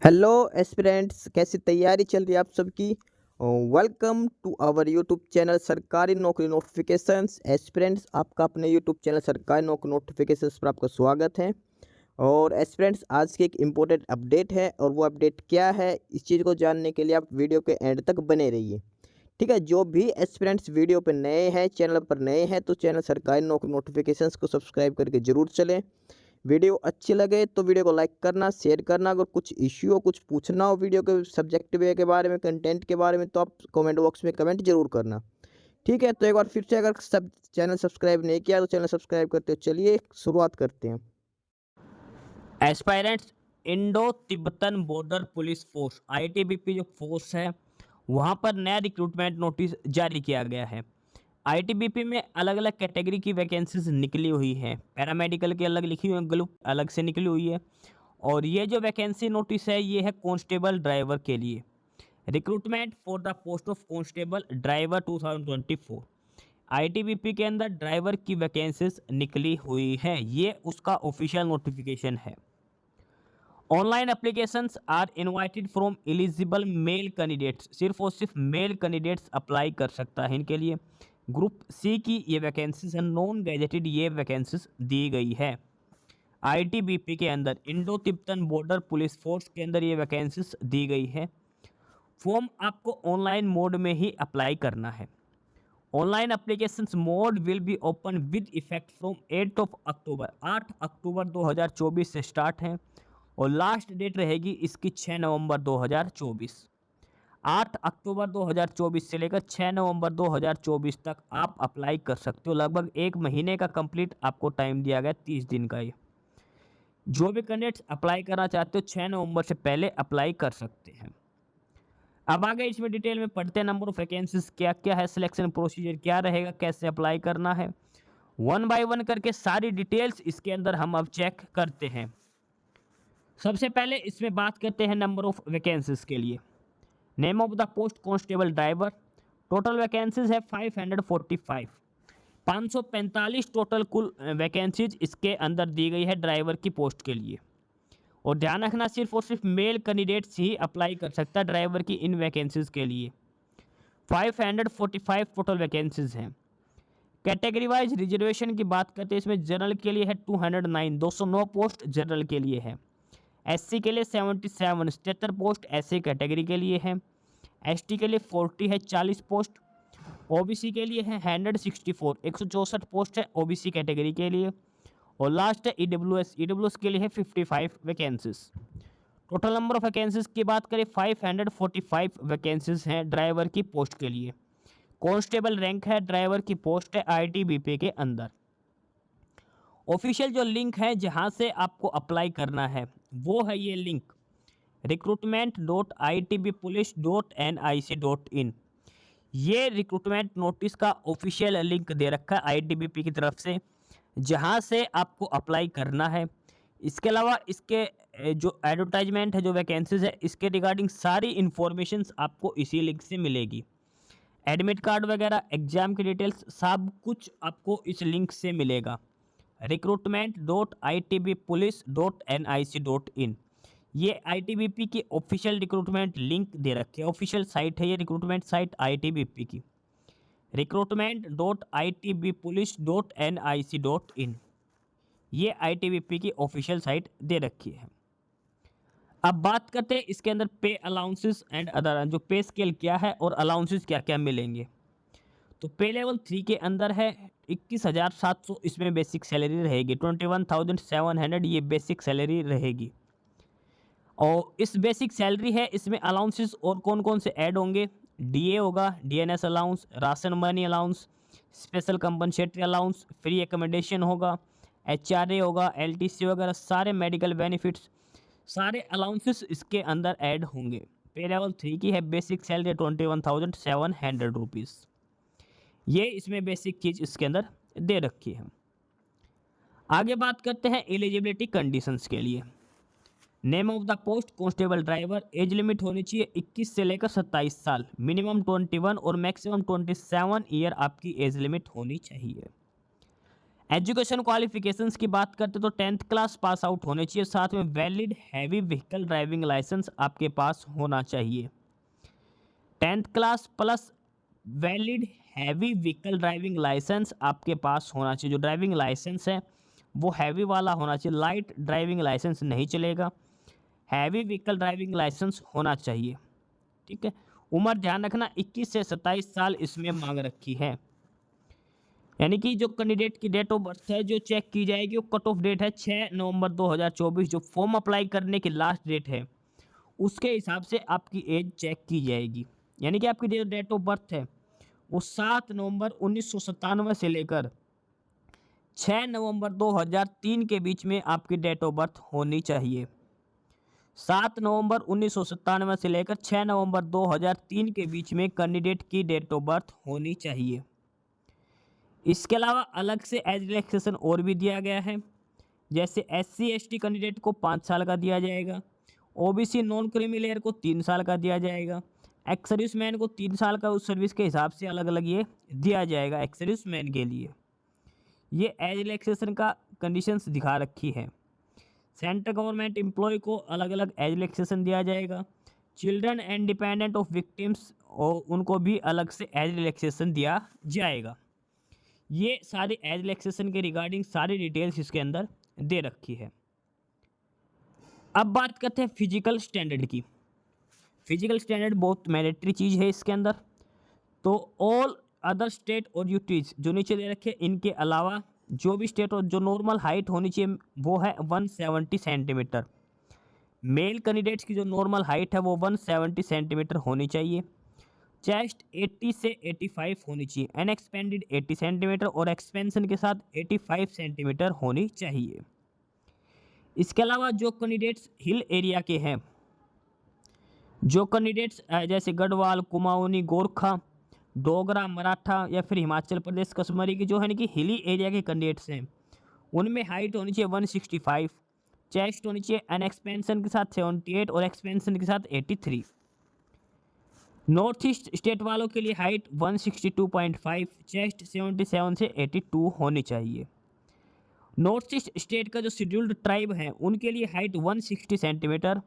Hello aspirants, कैसी तैयारी चल रही है आप सबकी। Welcome to our YouTube channel Sarkari Naukri notifications. Aspirants, आपका अपने YouTube channel Sarkari Naukri notifications पर आपका स्वागत है। और एस्पिरेंट्स, आज की एक इम्पोर्टेंट अपडेट है, और वो अपडेट क्या है, इस चीज़ को जानने के लिए आप वीडियो के एंड तक बने रहिए। ठीक है, जो भी एस्पिरेंट्स वीडियो पर नए हैं, चैनल पर नए हैं, तो चैनल सरकारी नौकरी नोटिफिकेशंस को सब्सक्राइब करके ज़रूर चलें। वीडियो अच्छी लगे तो वीडियो को लाइक करना, शेयर करना। अगर कुछ इश्यू हो, कुछ पूछना हो वीडियो के सब्जेक्ट वे के बारे में, कंटेंट के बारे में, तो आप कमेंट बॉक्स में कमेंट जरूर करना। ठीक है, तो एक बार फिर से, अगर सब चैनल सब्सक्राइब नहीं किया तो चैनल सब्सक्राइब करते हो। चलिए शुरुआत करते हैं। Aspirants Indo Tibetan border police force ITBP जो फोर्स है वहाँ पर नया रिक्रूटमेंट नोटिस जारी किया गया है। आईटीबीपी में अलग अलग कैटेगरी की वैकेंसीज निकली हुई हैं। पैरामेडिकल की अलग लिखी हुई है, ग्रुप अलग से निकली हुई है। और ये जो वैकेंसी नोटिस है ये है कांस्टेबल ड्राइवर के लिए। Recruitment for the post of constable driver 2024। ITBP के अंदर ड्राइवर की वैकेंसीज निकली हुई है, ये उसका ऑफिशियल नोटिफिकेशन है। Online applications are invited from eligible male candidates. सिर्फ और सिर्फ मेल कैंडिडेट्स अप्लाई कर सकता है इनके लिए। ग्रुप सी की ये वैकेंसीज है, नॉन गैजेटेड ये वैकेंसीज दी गई है। आईटीबीपी के अंदर Indo Tibetan border police force के अंदर ये वैकेंसीज दी गई है। फॉर्म आपको ऑनलाइन मोड में ही अप्लाई करना है। Online applications mode will be open with effect from 8 of October. 8 अक्टूबर 2024 से स्टार्ट है और लास्ट डेट रहेगी इसकी 6 नवंबर 2024। 8 अक्टूबर 2024 से लेकर 6 नवंबर 2024 तक आप अप्लाई कर सकते हो। लगभग एक महीने का कंप्लीट आपको टाइम दिया गया, 30 दिन का। ये जो भी कैंडिडेट्स अप्लाई करना चाहते हो 6 नवंबर से पहले अप्लाई कर सकते हैं। अब आगे इसमें डिटेल में पढ़ते हैं। नंबर ऑफ वैकेंसीज क्या क्या है, सिलेक्शन प्रोसीजर क्या रहेगा, कैसे अप्लाई करना है, वन बाय वन करके सारी डिटेल्स इसके अंदर हम अब चेक करते हैं। सबसे पहले इसमें बात करते हैं नंबर ऑफ वैकेंसीज के लिए। Name of the post constable driver. Total vacancies है 545। 545 टोटल कुल वैकेंसीज इसके अंदर दी गई है ड्राइवर की पोस्ट के लिए। और ध्यान रखना, सिर्फ और सिर्फ मेल कैंडिडेट्स ही अप्लाई कर सकता है ड्राइवर की इन वैकेंसीज के लिए। 545 टोटल वैकेंसीज हैं। कैटेगरी वाइज रिजर्वेशन की बात करते हैं, इसमें जनरल के लिए है 209, 209 पोस्ट जनरल के लिए है। एससी के लिए 77, 77 पोस्ट एससी कैटेगरी के लिए है। एसटी के लिए 40 है, 40 पोस्ट। ओबीसी के लिए है 164, 164 पोस्ट है ओबीसी कैटेगरी के लिए। और लास्ट है ईडब्ल्यूएस, ईडब्ल्यूएस के लिए है 55 vacancies. Total number of vacancies की बात करें 545 वैकेंसीज हैं ड्राइवर की पोस्ट के लिए। कांस्टेबल रैंक है, ड्राइवर की पोस्ट है आईटीबीपी के अंदर। ऑफिशियल जो लिंक है जहां से आपको अप्लाई करना है वो है ये लिंक, recruitment.itbpolice.nic.in। ये रिक्रूटमेंट नोटिस का ऑफिशियल लिंक दे रखा है आईटीबीपी की तरफ से, जहां से आपको अप्लाई करना है। इसके अलावा इसके जो एडवर्टाइजमेंट है, जो वैकेंसीज है, इसके रिगार्डिंग सारी इन्फॉर्मेशंस आपको इसी लिंक से मिलेगी। एडमिट कार्ड वगैरह, एग्जाम की डिटेल्स, सब कुछ आपको इस लिंक से मिलेगा। recruitment.itbpolice.nic.in। ये आईटीबीपी की ऑफिशियल रिक्रूटमेंट लिंक दे रखे हैं, ऑफिशियल साइट है ये रिक्रूटमेंट साइट आईटीबीपी की, recruitment.itbpolice.nic.in। ये आईटीबीपी की ऑफिशियल साइट दे रखी है। अब बात करते हैं इसके अंदर पे अलाउंसेस एंड अदर, जो पे स्केल क्या है और अलाउंसेस क्या क्या मिलेंगे। तो पे लेवल 3 के अंदर है 21,700, इसमें बेसिक सैलरी रहेगी। 21,700 ये बेसिक सैलरी रहेगी। और इस बेसिक सैलरी है, इसमें अलाउंसेस और कौन कौन से ऐड होंगे। डीए होगा, DNS allowance, ration money allowance, special compensatory allowance, free accommodation होगा, एचआरए होगा, एलटीसी वगैरह सारे मेडिकल बेनिफिट्स, सारे अलाउंसेस इसके अंदर ऐड होंगे। पे लेवल 3 की है, बेसिक सैलरी 21,700 रुपीज़। ये इसमें बेसिक चीज़ इसके अंदर दे रखी है। आगे बात करते हैं एलिजिबिलिटी कंडीशंस के लिए। Name of the post constable driver. Age limit होनी चाहिए 21 से लेकर 27 साल, मिनिमम 21 और मैक्सिमम 27 ईयर आपकी एज लिमिट होनी चाहिए। एजुकेशन क्वालिफिकेशंस की बात करते तो 10th क्लास पास आउट होने चाहिए, साथ में valid heavy vehicle driving licence आपके पास होना चाहिए। 10th class plus valid heavy vehicle driving licence आपके पास होना चाहिए। जो ड्राइविंग लाइसेंस है वो हैवी वाला होना चाहिए, लाइट ड्राइविंग लाइसेंस नहीं चलेगा, हैवी व्हीकल ड्राइविंग लाइसेंस होना चाहिए। ठीक है, उम्र ध्यान रखना 21 से 27 साल इसमें मांग रखी है। यानी कि जो कैंडिडेट की डेट ऑफ बर्थ है जो चेक की जाएगी, वो कट ऑफ डेट है 6 नवंबर 2024, जो फॉर्म अप्लाई करने की लास्ट डेट है उसके हिसाब से आपकी एज चेक की जाएगी। यानी कि आपकी जो डेट ऑफ बर्थ है वो 7 नवंबर 1997 से लेकर 6 नवंबर 2003 के बीच में आपकी डेट ऑफ बर्थ होनी चाहिए। 7 नवंबर 1997 से लेकर 6 नवंबर 2003 के बीच में कैंडिडेट की डेट ऑफ बर्थ होनी चाहिए। इसके अलावा अलग से एज रिलैक्सेशन और भी दिया गया है, जैसे SC ST कैंडिडेट को 5 साल का दिया जाएगा, OBC नॉन क्रीमी लेयर को 3 साल का दिया जाएगा, एक्स सर्विसमैन को 3 साल का उस सर्विस के हिसाब से अलग अलग ये दिया जाएगा एक्स सर्विसमैन के लिए। ये एज रिलैक्सेशन का कंडीशंस दिखा रखी है। सेंट्रल गवर्नमेंट एम्प्लॉय को अलग अलग एज रिलैक्सेशन दिया जाएगा। Children and dependent of victims और उनको भी अलग से एज रिलैक्सेशन दिया जाएगा। ये सारे एज रिलैक्सेशन के रिगार्डिंग सारी डिटेल्स इसके अंदर दे रखी है। अब बात करते हैं फिजिकल स्टैंडर्ड की। फिजिकल स्टैंडर्ड बहुत मैंडेटरी चीज़ है इसके अंदर। तो ऑल अदर स्टेट और यूटीज जो नीचे दे रखे, इनके अलावा जो भी स्टेट और जो नॉर्मल हाइट होनी चाहिए वो है 170 सेंटीमीटर। मेल कैंडिडेट्स की जो नॉर्मल हाइट है वो 170 सेंटीमीटर होनी चाहिए। चेस्ट 80 से 85 होनी चाहिए, अनएक्सपेंडेड 80 सेंटीमीटर और एक्सपेंशन के साथ 85 सेंटीमीटर होनी चाहिए। इसके अलावा जो कैंडिडेट्स हिल एरिया के हैं, जो कैंडिडेट्स जैसे गढ़वाल, कुमाऊनी, गोरखा, डोगरा, मराठा या फिर हिमाचल प्रदेश कश्मीरी की जो है ना कि हिली एरिया के कैंडिडेट्स हैं, उनमें हाइट होनी चाहिए 165, चेस्ट होनी चाहिए अनएक्सपेंशन के साथ 78 और एक्सपेंशन के साथ 83। नॉर्थ ईस्ट स्टेट वालों के लिए हाइट 162.5, चेस्ट 77 से 82 होनी चाहिए। नॉर्थ ईस्ट स्टेट का जो शेड्यूल्ड ट्राइब है उनके लिए हाइट 160 सेंटीमीटर,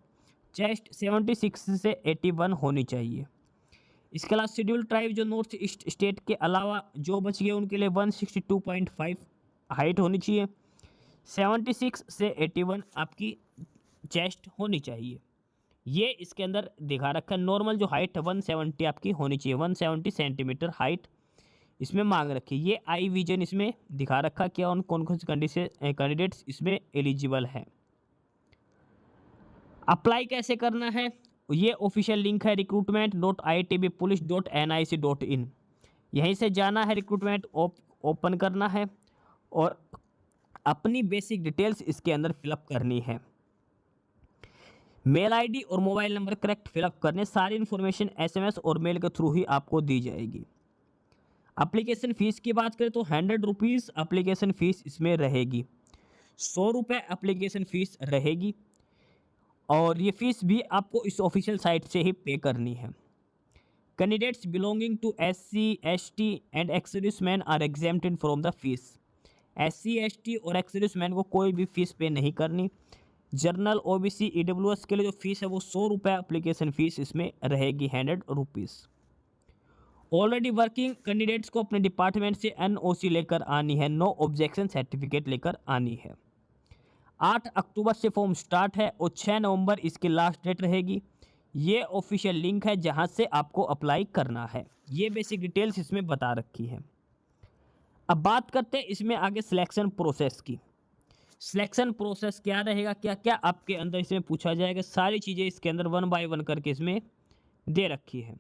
चेस्ट 76 से 81 होनी चाहिए। इसके अलावा शेड्यूल्ड ट्राइब जो नॉर्थ ईस्ट स्टेट के अलावा जो बच गए उनके लिए 162.5 हाइट होनी चाहिए, 76 से 81 आपकी चेस्ट होनी चाहिए। ये इसके अंदर दिखा रखा है। नॉर्मल जो हाइट है 170 आपकी होनी चाहिए, 170 सेंटीमीटर हाइट इसमें मांग रखी है। ये आई विजन इसमें दिखा रखा क्या उन कौन कौन से कंडीशन कैंडिडेट्स इसमें एलिजिबल हैं। अप्लाई कैसे करना है, ये ऑफिशियल लिंक है recruitment.itbpolice.nic.in। यहीं से जाना है, रिक्रूटमेंट ओपन करना है और अपनी बेसिक डिटेल्स इसके अंदर फिलअप करनी है। मेल आईडी और मोबाइल नंबर करेक्ट फिलअप करने, सारी इन्फॉर्मेशन SMS और मेल के थ्रू ही आपको दी जाएगी। एप्लीकेशन फ़ीस की बात करें तो 100 रुपीज़ एप्लीकेशन फ़ीस इसमें रहेगी, 100 रुपये एप्लीकेशन फ़ीस रहेगी और ये फ़ीस भी आपको इस ऑफिशियल साइट से ही पे करनी है। Candidates belonging to SC ST and ex serviceman are exempted from the fees. SC ST और एक्स सर्विसमैन को कोई भी फ़ीस पे नहीं करनी। जर्नल OBC EWS के लिए जो फीस है वो 100 रुपये एप्लीकेशन फ़ीस इसमें रहेगी, 100 रुपीज़। ऑलरेडी वर्किंग कैंडिडेट्स को अपने डिपार्टमेंट से NOC लेकर आनी है, नो ऑब्जेक्शन सर्टिफिकेट लेकर आनी है। 8 अक्टूबर से फॉर्म स्टार्ट है और 6 नवंबर इसकी लास्ट डेट रहेगी। ये ऑफिशियल लिंक है जहां से आपको अप्लाई करना है। ये बेसिक डिटेल्स इसमें बता रखी है। अब बात करते हैं इसमें आगे सिलेक्शन प्रोसेस की। सिलेक्शन प्रोसेस क्या रहेगा, क्या क्या आपके अंदर इसमें पूछा जाएगा, सारी चीज़ें इसके अंदर 1 बाय 1 करके इसमें दे रखी है।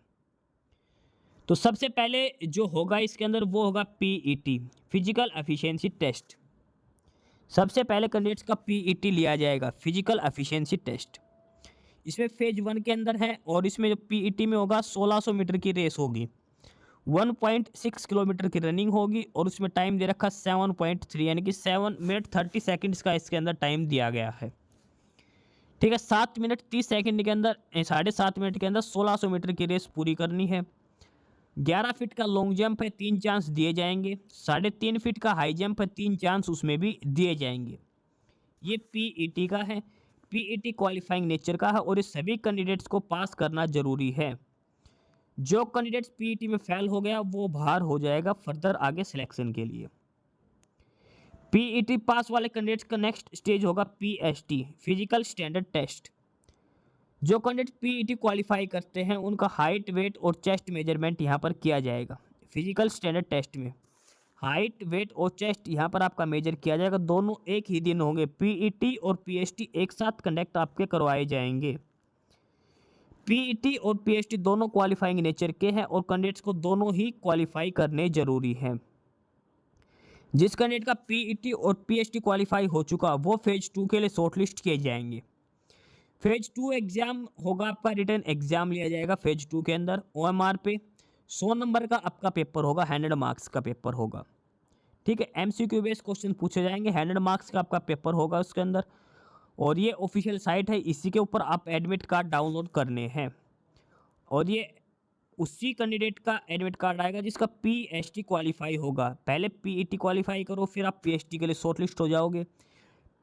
तो सबसे पहले जो होगा इसके अंदर वो होगा PET, फिजिकल एफिशिएंसी टेस्ट। सबसे पहले कैंडिडेट्स का PET लिया जाएगा, फिजिकल एफिशिएंसी टेस्ट। इसमें फेज 1 के अंदर है और इसमें जो PET में होगा 1600 मीटर की रेस होगी, 1.6 किलोमीटर की रनिंग होगी और उसमें टाइम दे रखा 7.3 यानी कि 7 मिनट 30 सेकंड्स का इसके अंदर टाइम दिया गया है। ठीक है, 7 मिनट 30 सेकंड के अंदर 7.5 मिनट के अंदर 1600 मीटर की रेस पूरी करनी है। 11 फीट का लॉन्ग जंप है, 3 चांस दिए जाएंगे। 3.5 फीट का हाई जंप है, 3 चांस उसमें भी दिए जाएंगे। ये पीईटी का है, पीईटी क्वालिफाइंग नेचर का है और ये सभी कैंडिडेट्स को पास करना जरूरी है। जो कैंडिडेट्स पीईटी में फेल हो गया वो बाहर हो जाएगा फर्दर आगे सिलेक्शन के लिए। पीईटी पास वाले कैंडिडेट्स का नेक्स्ट स्टेज होगा पीएसटी, फिजिकल स्टैंडर्ड टेस्ट। जो कैंडिडेट पीईटी क्वालिफाई करते हैं उनका हाइट, वेट और चेस्ट मेजरमेंट यहाँ पर किया जाएगा। फिजिकल स्टैंडर्ड टेस्ट में हाइट, वेट और चेस्ट यहाँ पर आपका मेजर किया जाएगा। दोनों एक ही दिन होंगे, पीईटी और पीएसटी एक साथ कंडक्ट आपके करवाए जाएंगे। पीईटी और पीएसटी दोनों क्वालिफाइंग नेचर के हैं और कैंडिडेट्स को दोनों ही क्वालिफाई करने जरूरी हैं। जिस कैंडिडेट का पीईटी और पीएसटी क्वालिफाई हो चुका वो फेज 2 के लिए शॉर्टलिस्ट किए जाएंगे। फेज 2 एग्जाम होगा आपका, रिटन एग्जाम लिया जाएगा फेज 2 के अंदर। ओएमआर पे 100 नंबर का आपका पेपर होगा, 100 मार्क्स का पेपर होगा। ठीक है, एमसीक्यू बेस्ड क्वेश्चन पूछे जाएंगे, 100 मार्क्स का आपका पेपर होगा उसके अंदर। और ये ऑफिशियल साइट है, इसी के ऊपर आप एडमिट कार्ड डाउनलोड करने हैं। और ये उसी कैंडिडेट का एडमिट कार्ड आएगा जिसका पीएसटी क्वालिफाई होगा। पहले पीईटी क्वालिफाई करो, फिर आप पीएसटी के लिए शॉर्टलिस्ट हो जाओगे।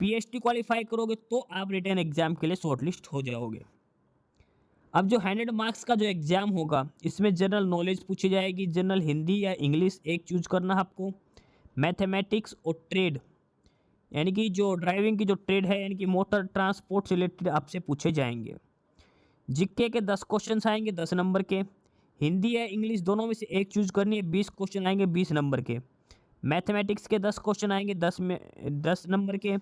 पीएसटी क्वालिफाई करोगे तो आप रिटन एग्जाम के लिए शॉर्टलिस्ट हो जाओगे। अब जो 100 मार्क्स का जो एग्जाम होगा इसमें जनरल नॉलेज पूछी जाएगी, जनरल हिंदी या इंग्लिश एक चूज करना है आपको। मैथमेटिक्स और ट्रेड यानी कि जो ड्राइविंग की जो ट्रेड है यानी कि मोटर ट्रांसपोर्ट से रिलेटेड आपसे पूछे जाएंगे। जीके के 10 क्वेश्चन आएंगे 10 नंबर के। हिंदी या इंग्लिश दोनों में से एक चूज करनी है, 20 क्वेश्चन आएंगे 20 नंबर के। मैथमेटिक्स के 10 क्वेश्चन आएंगे 10 नंबर के।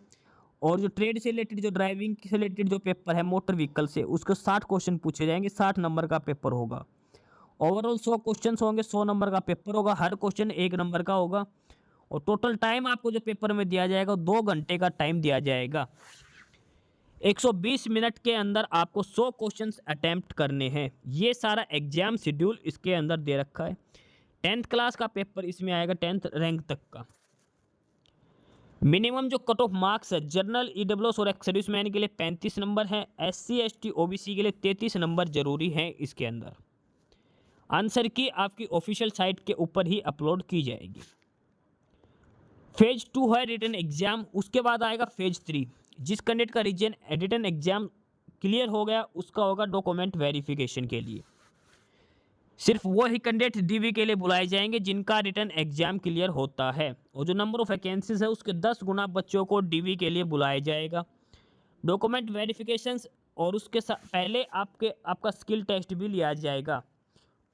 और जो ट्रेड से रिलेटेड, जो ड्राइविंग से रिलेटेड जो पेपर है मोटर व्हीकल से, उसके 60 क्वेश्चन पूछे जाएंगे, 60 नंबर का पेपर होगा। ओवरऑल 100 क्वेश्चन होंगे, 100 नंबर का पेपर होगा, हर क्वेश्चन 1 नंबर का होगा। और टोटल टाइम आपको जो पेपर में दिया जाएगा 2 घंटे का टाइम दिया जाएगा। 120 मिनट के अंदर आपको 100 क्वेश्चंस अटेम्प्ट करने हैं। ये सारा एग्जाम शेड्यूल इसके अंदर दे रखा है। 10th क्लास का पेपर इसमें आएगा, 10th रैंक तक का। मिनिमम जो कट ऑफ मार्क्स है जनरल, ईडब्ल्यूएस और एक्स सर्विसमैन के लिए 35 नंबर है। एससी एसटी ओबीसी के लिए 33 नंबर जरूरी है इसके अंदर। आंसर की आपकी ऑफिशियल साइट के ऊपर ही अपलोड की जाएगी। फेज 2 है रिटन एग्जाम, उसके बाद आएगा फेज 3। जिस कैंडिडेट का रिटन एग्जाम क्लियर हो गया उसका होगा डॉक्यूमेंट वेरिफिकेशन के लिए। सिर्फ वो ही कैंडिडेट डीवी के लिए बुलाए जाएंगे जिनका रिटन एग्जाम क्लियर होता है। और जो नंबर ऑफ वैकेंसीज है उसके 10 गुना बच्चों को डीवी के लिए बुलाया जाएगा। डॉक्यूमेंट वेरिफिकेशंस और उसके पहले आपका स्किल टेस्ट भी लिया जाएगा।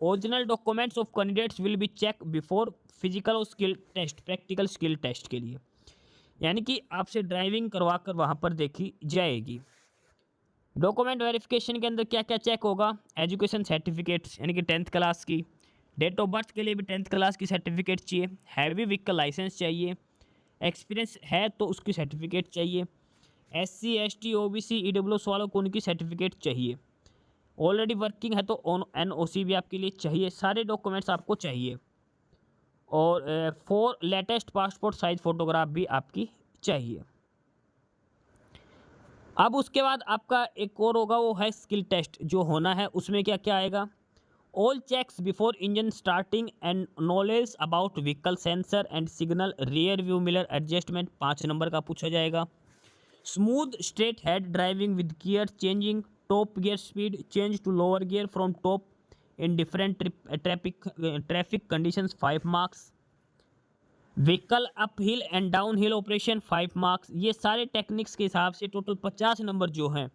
Original documents of candidates will be check before physical और skill test, practical skill test के लिए। यानी कि आपसे ड्राइविंग करवा कर वहाँ पर देखी जाएगी। डॉक्यूमेंट वेरिफिकेशन के अंदर क्या क्या चेक होगा? एजुकेशन सर्टिफिकेट्स यानी कि 10th क्लास की, डेट ऑफ बर्थ के लिए भी 10th क्लास की सर्टिफिकेट चाहिए, हैवी व्हीकल लाइसेंस चाहिए, एक्सपीरियंस है तो उसकी सर्टिफिकेट चाहिए, एससी एसटी ओबीसी ईडब्ल्यूएस वालों को उनकी सर्टिफिकेट चाहिए, ऑलरेडी वर्किंग है तो एनओसी भी आपके लिए चाहिए। सारे डॉक्यूमेंट्स आपको चाहिए। और 4 लेटेस्ट पासपोर्ट साइज फ़ोटोग्राफ भी आपकी चाहिए। अब उसके बाद आपका एक और होगा, वो है स्किल टेस्ट जो होना है। उसमें क्या क्या आएगा? All checks before engine starting and knowledge about vehicle sensor and signal, rear view mirror adjustment 5 number का पूछा जाएगा। Smooth straight head driving with gear changing, top gear speed, change to lower gear from top in different traffic conditions 5 marks. Vehicle up hill and down hill operation 5 marks. ये सारे techniques के हिसाब से total 50 number जो हैं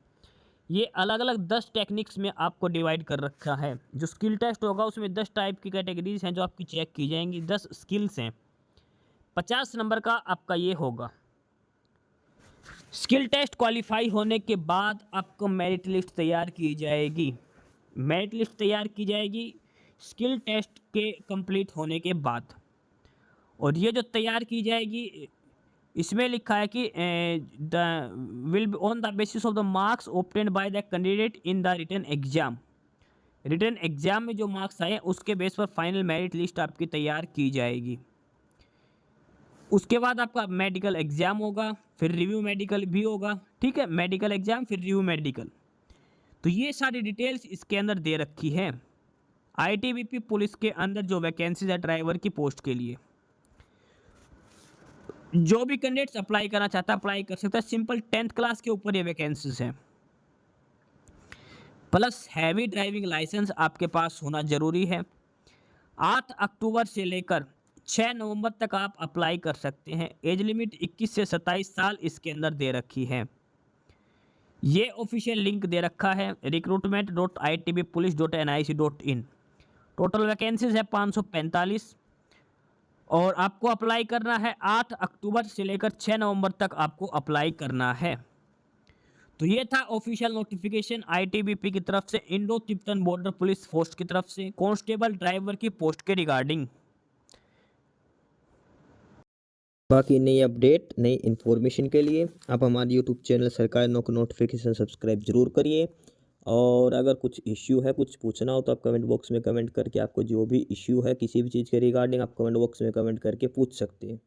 ये अलग अलग 10 टेक्निक्स में आपको डिवाइड कर रखा है। जो स्किल टेस्ट होगा उसमें 10 टाइप की कैटेगरीज हैं जो आपकी चेक की जाएंगी, 10 स्किल्स हैं। 50 नंबर का आपका ये होगा। स्किल टेस्ट क्वालिफाई होने के बाद आपको मेरिट लिस्ट तैयार की जाएगी। मेरिट लिस्ट तैयार की जाएगी स्किल टेस्ट के कंप्लीट होने के बाद। और ये जो तैयार की जाएगी इसमें लिखा है कि will be on the basis of the marks obtained by the candidate in the written exam. Written exam में जो मार्क्स आए उसके बेस पर फाइनल मेरिट लिस्ट आपकी तैयार की जाएगी। उसके बाद आपका मेडिकल एग्जाम होगा, फिर रिव्यू मेडिकल भी होगा। ठीक है, मेडिकल एग्जाम फिर रिव्यू मेडिकल। तो ये सारी डिटेल्स इसके अंदर दे रखी है। आईटीबीपी पुलिस के अंदर जो वैकेंसीज है ड्राइवर की पोस्ट के लिए, जो भी कैंडिडेट्स अप्लाई करना चाहता है अप्लाई कर सकता है। सिंपल 10th क्लास के ऊपर ये वैकेंसीज हैं, प्लस हैवी ड्राइविंग लाइसेंस आपके पास होना जरूरी है। 8 अक्टूबर से लेकर 6 नवंबर तक आप अप्लाई कर सकते हैं। एज लिमिट 21 से 27 साल इसके अंदर दे रखी है। ये ऑफिशियल लिंक दे रखा है recruitment.itbpolice.nic.in। टोटल वैकेंसीज है 545 और आपको अप्लाई करना है 8 अक्टूबर से लेकर 6 नवंबर तक आपको अप्लाई करना है। तो ये था ऑफिशियल नोटिफिकेशन आईटीबीपी की तरफ से Indo Tibetan border police force की तरफ से कांस्टेबल ड्राइवर की पोस्ट के रिगार्डिंग। बाकी नई अपडेट नई इन्फॉर्मेशन के लिए आप हमारे यूट्यूब चैनल सरकारी नौकरी नोटिफिकेशन सब्सक्राइब जरूर करिए। और अगर कुछ इश्यू है, कुछ पूछना हो तो आप कमेंट बॉक्स में कमेंट करके आपको जो भी इश्यू है किसी भी चीज़ के रिगार्डिंग आप कमेंट बॉक्स में कमेंट करके पूछ सकते हैं।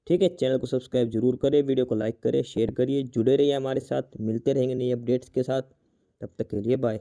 ठीक है, चैनल को सब्सक्राइब जरूर करें, वीडियो को लाइक करें, शेयर करिए, जुड़े रहिए हमारे साथ। मिलते रहेंगे नई अपडेट्स के साथ, तब तक के लिए बाय।